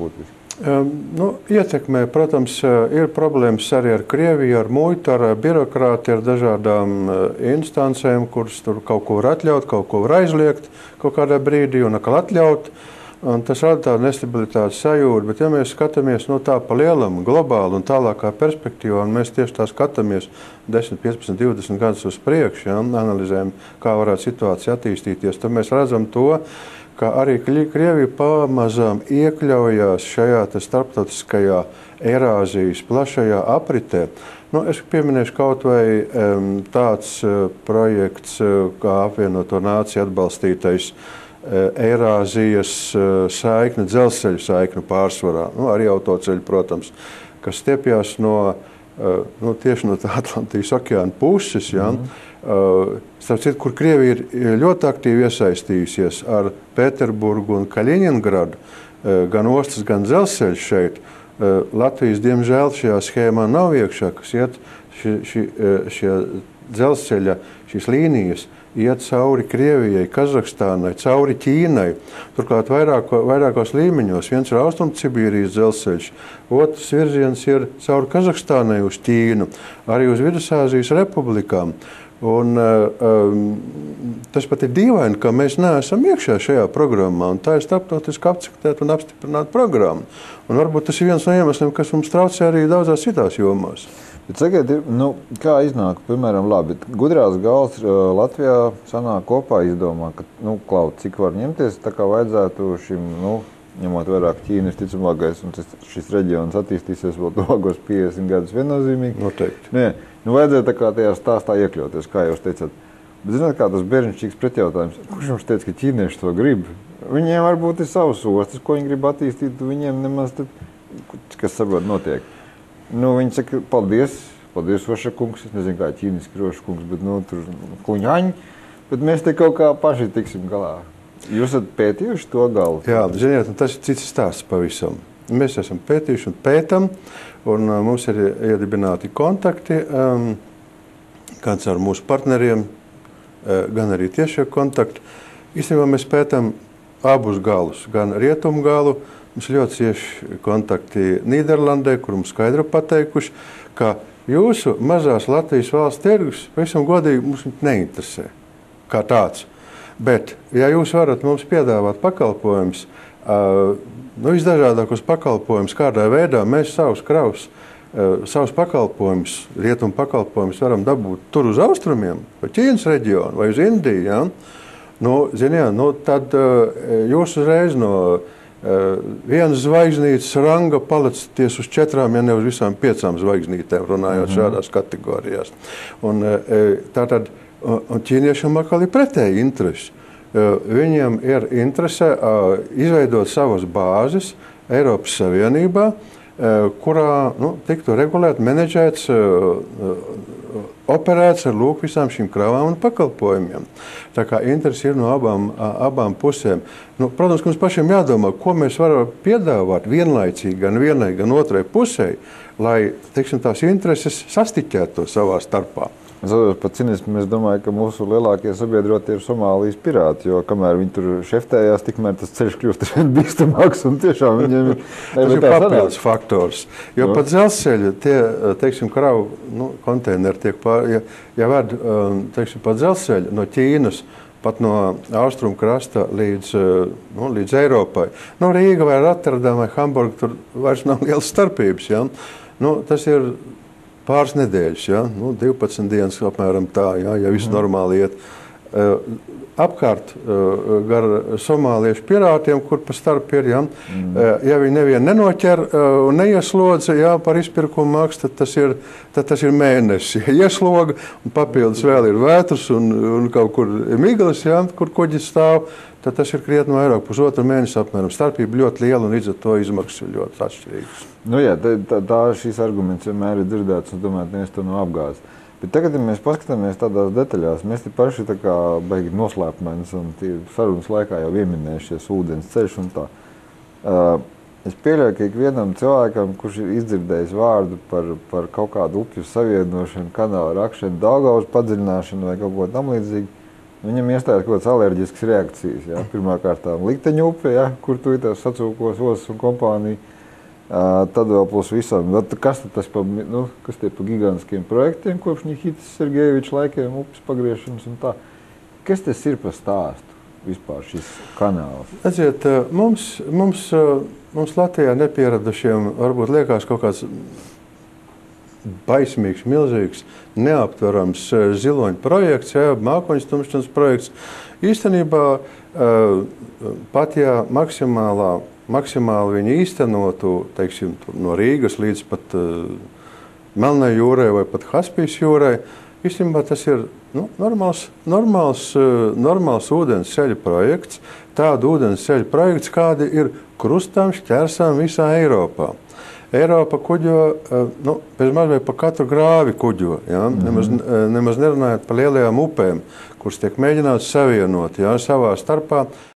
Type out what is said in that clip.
būtiski? Ietekmē, protams, ir problēmas arī ar Krieviju, ar muitu, ar birokrāti, ar dažādām instancēm, kuras tur kaut ko var atļaut, kaut ko var aizliegt kaut kādā brīdī un atkal atļaut. Un tas rada tādu nestabilitātes sajūtu, bet ja mēs skatāmies tā pa lielam, globāli un tālākā perspektīvā, un mēs tieši tā skatāmies 10, 15, 20 gadus uz priekšu, analizējam, kā varētu situācija attīstīties, tad mēs redzam to, ka arī Krievija pamazām iekļaujās šajā starptautiskajā Eirāzijas plašajā apritē. Es pieminēšu kaut vai tāds projekts, kā apvienoto nāciju atbalstītais Eirāzijas saikne, dzelzceļu saikne pārsvarā, arī autoceļu, protams, kas stiepjas tieši no tā Atlantijas okeāna puses, starp citu, kur Krievija ir ļoti aktīvi iesaistījusies ar Pēterburgu un Kaļiņingradu, gan ostas, gan dzelzceļš šeit. Latvijas, diemžēl, šajā schēmā nav iekšā, kas iet šie dzelzceļa, šīs līnijas, iet cauri Krievijai, Kazahstānai, cauri Ķīnai. Turklāt vairākos līmeņos. Viens ir Austrumsibīrijas dzelzceļš, otrs virziens ir cauri Kazahstānai uz Ķīnu, arī uz Vidusāzijas republikām. Un, tas pat ir dīvaini, ka mēs neesam iekšā šajā programmā, un tā ir starptautiski akceptēta un apstiprināta programma. Un varbūt tas ir viens no iemesliem, kas mums traucē arī daudzās citās jomās. Bet sakiet, kā iznāk, piemēram, labi, gudrās galvas Latvijā sanāk kopā izdomā, ka, Klau, cik var ņemties, tā kā vajadzētu šim, ņemot vairāk Ķīnas ticamākais, un šis reģions attīstīsies vēl tuvākos 50 gadus viennozīmīgi. Noteikti. Nē, vajadzētu tā kā tajā stāstā iekļauties, kā jūs teicāt. Bet zināt, kā tas bērnišķīgs pretjautājums, kurš jums teica, ka ķīnieši to grib? Viņiem varbūt ir savas ostas, ko viņi grib attīstīt, viņiem nemaz kas saprot notiek. Viņi saka, paldies Vaša kungs, es nezinu, kā ķīniski Roša kungs, bet tur kuņaņi, bet mēs te kaut kā paši tiksim galā. Jūs esat pētījuši to galu? Jā, ziniet, tas ir cits stāsts pavisam. Mēs esam pētījuši un pētam, un mums ir iedibināti kontakti, gan ar mūsu partneriem, gan arī tiešie kontakti. Īstenībā mēs pētam abus galus, gan rietumu galu. Mums ļoti cieši kontakti Nīderlandē, kur mums skaidri pateikuši, ka jūsu mazās Latvijas valsts tirgus, pavisam godīgi, mums neinteresē kā tāds. Bet, ja jūs varat mums piedāvāt pakalpojumus, visdažādākos pakalpojumus, kādā veidā mēs savus kravus, savus pakalpojumus, rietumu pakalpojumus varam dabūt tur uz austrumiem, vai Ķīnas reģionu, vai uz Indiju, tad jūs uzreiz no vienas zvaigznītes ranga palicaties uz 4, ja ne uz visām 5 zvaigznītēm, runājot šādās kategorijās. Un ķīniešiem atkal ir pretēji interesi. Viņiem ir interese izveidot savas bāzes Eiropas Savienībā, kurā tiktu regulēt, menedžēts, operēts ar visām šīm kravām un pakalpojumiem. Tā kā interesi ir no abām pusēm. Protams, ka mums pašiem jādomā, ko mēs varam piedāvāt vienlaicīgi gan vienai, gan otrai pusē, lai, tās intereses sastiķētu savā starpā. Pat cinismu, es domāju, ka mūsu lielākie sabiedrotie ir Somālijas pirāti, jo kamēr viņi tur šeftējās, tikmēr tas ceļš kļūst bīstamāks un tiešām viņiem ir... Tas ir papildus faktors, jo pat dzelzceļa tie, kravu konteineri tiek ja ved, pa dzelzceļa no Ķīnas, pat no austrumu krasta līdz Eiropai. Rīga vai Rotterdam vai Hamburga, tur vairs nav lielas starpības, tas ir pāris nedēļas, 12 dienas apmēram tā, ja viss normāli iet. Apkārt gar somāliešu pirātiem, kur pa starp ir, ja viņi nevienu nenoķer un neieslodza par izpirkumu maksu, tad tas ir mēnesis. Ja iesloga un papildus vēl ir vētras un kaut kur miglas, kur kuģis stāv, tad tas ir krietni vairāk, pusotru mēnesi apmēram. Starpība ļoti liela un līdz ar to izmaksas ir ļoti atšķirīgas. Tā šīs arguments vienmēr ir dzirdēts un tomēr neviens to nav apgāzis. Bet tagad, ja mēs paskatāmies tādās detaļās, mēs te paši tā kā baigi noslēpmenis un sarunas laikā jau ieminējušies ūdens ceļš un tā. Es pieļauju, ka ikvienam cilvēkam, kurš ir izdzirdējis vārdu par kaut kādu upju savienošanu, kanāla rakšanu, Daugavas padziļināšanu vai kaut ko tam līdzīgi, Viņam iestājas kaut kādas alerģiskas reakcijas. Ja? Pirmkārt, likteņu upe, ja? Kur tu ir tās sacūkos, osas un kompānija. Tad vēl plus visam. Kas tas kas tie pa gigantiskiem projektiem, kopš Nikitas Sergejeviča laikiem, upes pagriešanas un tā. Kas tas ir par stāstu vispār šis kanāls? Redziet, mums Latvijā nepieradušiem varbūt liekas kaut kāds baismīgs, milzīgs, neaptverams ziloņu projekts, ja, mākoņu stumšanas projekts. Īstenībā pat ja maksimāli viņi īstenotu, teiksim, no Rīgas līdz pat Melnai jūrai vai pat Kaspijas jūrai, īstenībā tas ir normāls ūdens ceļa projekts, tādu ūdens ceļa projekts, kādi ir krustam, šķērsām visā Eiropā. Eiropa kuģo, bezmaz vai pa katru grāvi kuģo, ja? Nemaz nerunājot par lielajām upēm, kuras tiek mēģināts savienot, ja? Savā starpā.